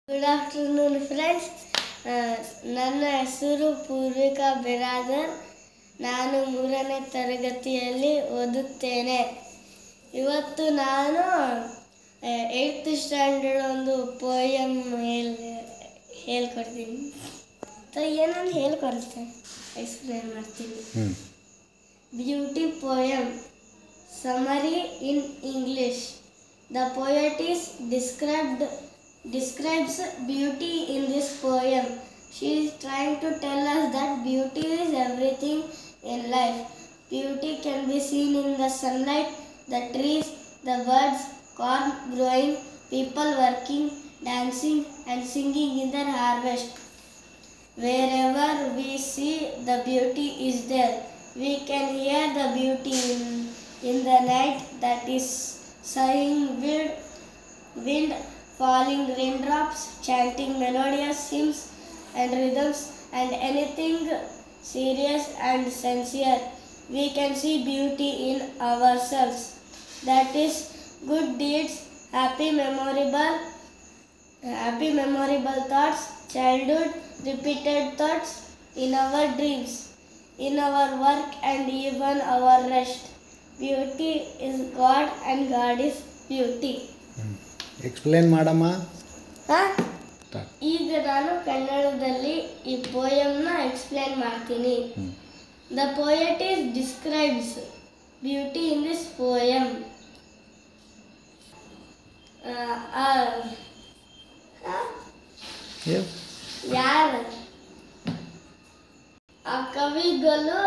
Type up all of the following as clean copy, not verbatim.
Good afternoon friends. ನನ್ನ ಹೆಸರು ಪೂರ್ವಿಕಾ ಬಿರಾದರ್. ನಾನು 3ನೇ ತರಗತಿಯಲ್ಲಿ ಓದುತ್ತೇನೆ. ಇವತ್ತು ನಾನು 8th ಸ್ಟ್ಯಾಂಡರ್ಡ್ ಒಂದು ಪೋಯಮ್ ಹೇಳ್ಕೊಡ್ತೀನಿ. ಏನನ್ನು ಹೇಳ್ಕೊಡ್ತೇನೆ, ಎಕ್ಸ್ಪ್ಲೇನ್ ಮಾಡ್ತೀನಿ. Beauty poem summary in English. The poet is describes beauty in this poem. She is trying to tell us that beauty is everything in life. Beauty can be seen in the sunlight, the trees, the birds, corn growing, people working, dancing and singing in their harvest. Wherever we see the beauty is there. We can hear the beauty in the night, that is sighing wind, falling raindrops, chanting melodious hymns and rhythms, and anything serious and sincere. We can see beauty in ourselves. That is good deeds, happy memorable thoughts, childhood repeated thoughts, in our dreams, in our work and even our rest. Beauty is God and God is beauty. Explain ಮಾಡಮ್ಮ. ಈಗ ನಾನು ಕನ್ನಡದಲ್ಲಿ ಈ ಪೋಯಮ್ನ explain ಮಾಡ್ತೀನಿ. The poet is describes beauty in this poem. ಯಾರು ಆ ಕವಿಗಳು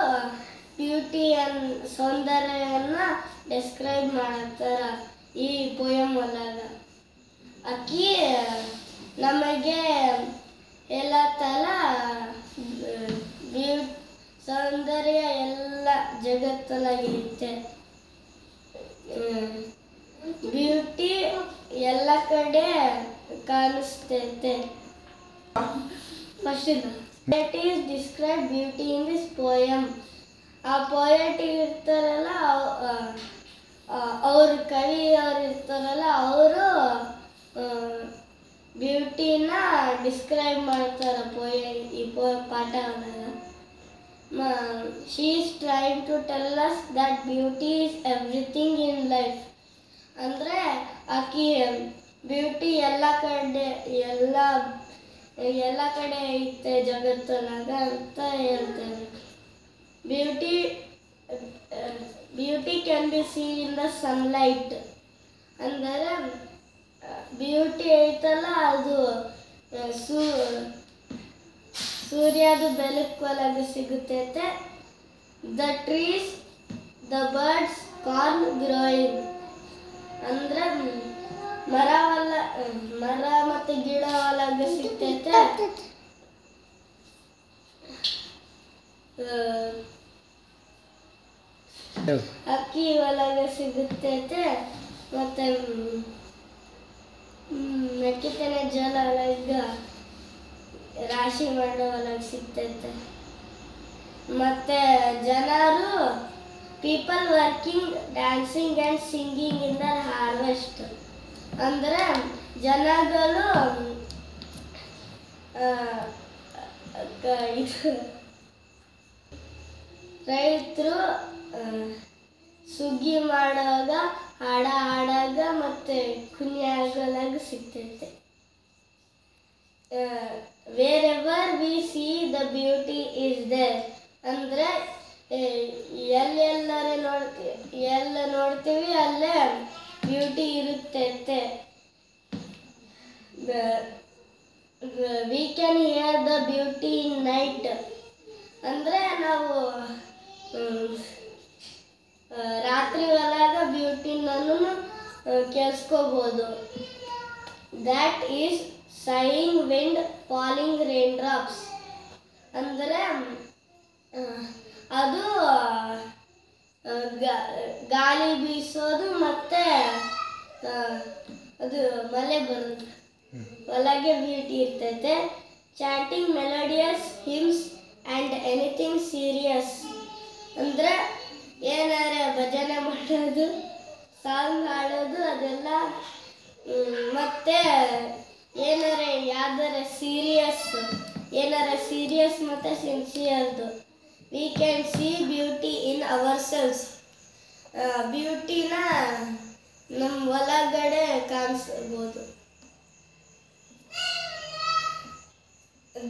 ಸೌಂದರ್ಯವನ್ನು ಡಿಸ್ಕ್ರೈಬ್ ಮಾಡ್ತಾರ ಈ ಪೋಯಮ್ ಒಳಗ. ಅಕ್ಕಿ ನಮಗೆ ಹೇಳತ್ತಲ್ಲ, ಸೌಂದರ್ಯ ಎಲ್ಲ ಜಗತ್ತೊಳಗಿರುತ್ತೆ. ಬ್ಯೂಟಿ ಎಲ್ಲ ಕಡೆ ಕಾಣಿಸ್ತೈತೆ. First poet is describe beauty in this poem. ಆ ಪೋಯಟ್ ಇರ್ತಾರಲ್ಲ, ಅವರು ಕವಿಯವರು ಇರ್ತಾರಲ್ಲ, ಅವರು ಬ್ಯೂಟಿನ ಡಿಸ್ಕ್ರೈಬ್ ಮಾಡ್ತಾರೆ ಈ ಪಾಠ ಒಳಗೆ. She is trying to tell us that beauty is everything in life. ಅಂದರೆ ಆಕಿ ಬ್ಯೂಟಿ ಎಲ್ಲ ಕಡೆ ಐತೆ ಜಗತ್ತೊಳಗ ಅಂತ ಹೇಳ್ತಾರೆ. Beauty can be seen in the sunlight. ಅಂದರೆ ಬ್ಯೂಟಿ ಐತಲ್ಲ, ಅದು ಸೂರ್ಯದ ಬೆಳಕೊಳಗೆ ಸಿಗುತ್ತೈತೆ. The trees, the birds, corn growing. ಅಂದರೆ ಮರ ಮತ್ತು ಗಿಡ ಒಳಗೆ ಸಿಗ್ತೈತೆ. ಅಕ್ಕಿ ಒಳಗೆ ಸಿಗುತ್ತೈತೆ. ಮತ್ತೆ ಮೆಕ್ಕಿತೆನೆ ಜಲ ಒಳಗೆ ರಾಶಿ ಮಾಡೋ ಒಳಗೆ ಸಿಗ್ತೈತೆ. ಮತ್ತೆ ಜನರು people working, dancing and singing in their harvest. ಅಂದರೆ ಜನಗಳು ರೈತರು ಸುಗ್ಗಿ ಮಾಡುವಾಗ ಹಾಡಾಗ ಮತ್ತು ಕುಣಿಯಾಗಲಾಗ ಸಿಗ್ತೈತೆ. Wherever we see the beauty is there. ಅಂದರೆ ಎಲ್ಲ ನೋಡ್ತೀವಿ ಅಲ್ಲೇ ಬ್ಯೂಟಿ ಇರುತ್ತೈತೆ. We can hear the beauty in night. ಅಂದರೆ ನಾವು ರಾತ್ರಿ ಒಳಗ ಬ್ಯೂಟಿನೂ ಕೇಳಿಸ್ಕೋಬೋದು. That is sighing wind, falling raindrops. ಅಂದರೆ ಅದು ಗಾಳಿ ಬೀಸೋದು ಮತ್ತು ಅದು ಮಳೆ ಬರೋದು ಒಳಗೆ ಬ್ಯೂಟಿ ಇರ್ತೈತೆ. Chanting melodious hymns and anything serious. ಅಂದರೆ ಏನಾರ ಭಜನೆ ಮಾಡೋದು, ಸಾಂಗ್ ಹಾಡೋದು, ಅದೆಲ್ಲ ಮತ್ತೆ ಏನಾರೆ ಯಾವ್ದಾರ ಸೀರಿಯಸ್ ಏನಾರ ಸೀರಿಯಸ್ ಮತ್ತು ಸಿನ್ಸಿಯರ್ದು. We can see beauty in ourselves. ಬ್ಯೂಟಿನ ನಮ್ಮ ಒಳಗಡೆ ಕಾಣಿಸ್ಬೋದು.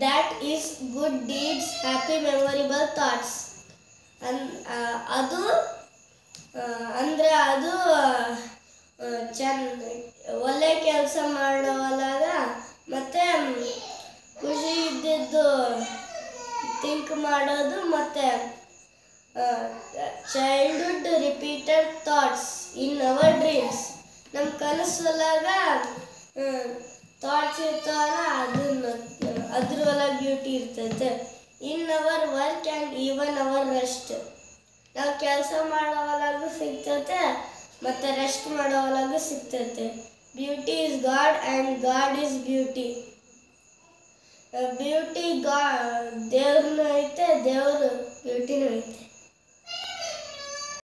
That is good deeds happy memorable thoughts. ಅದು ಅದು ಒಳ್ಳೆ ಕೆಲಸ ಮಾಡೋವಾಗ ಮತ್ತು ಖುಷಿ ಇದ್ದಿದ್ದು ಥಿಂಕ್ ಮಾಡೋದು, ಮತ್ತು childhood repeated thoughts in our dreams. ನಮ್ಮ ಕನಸೊಳಗ ಥಾಟ್ಸ್ ಇರ್ತಾವಲ್ಲ, ಅದ್ರೊಳಗೆ ಬ್ಯೂಟಿ ಇರ್ತೈತೆ. In our work and even our rest. ನಾವು ಕೆಲಸ ಮಾಡೋವಾಗೂ ಸಿಗ್ತೈತೆ ಮತ್ತು ರೆಸ್ಟ್ ಮಾಡೋವಾಗೂ ಸಿಗ್ತೈತೆ. Beauty is God and God is beauty. ಬ್ಯೂಟಿ ದೇವ್ರನ್ನೂ ಐತೆ, ದೇವರು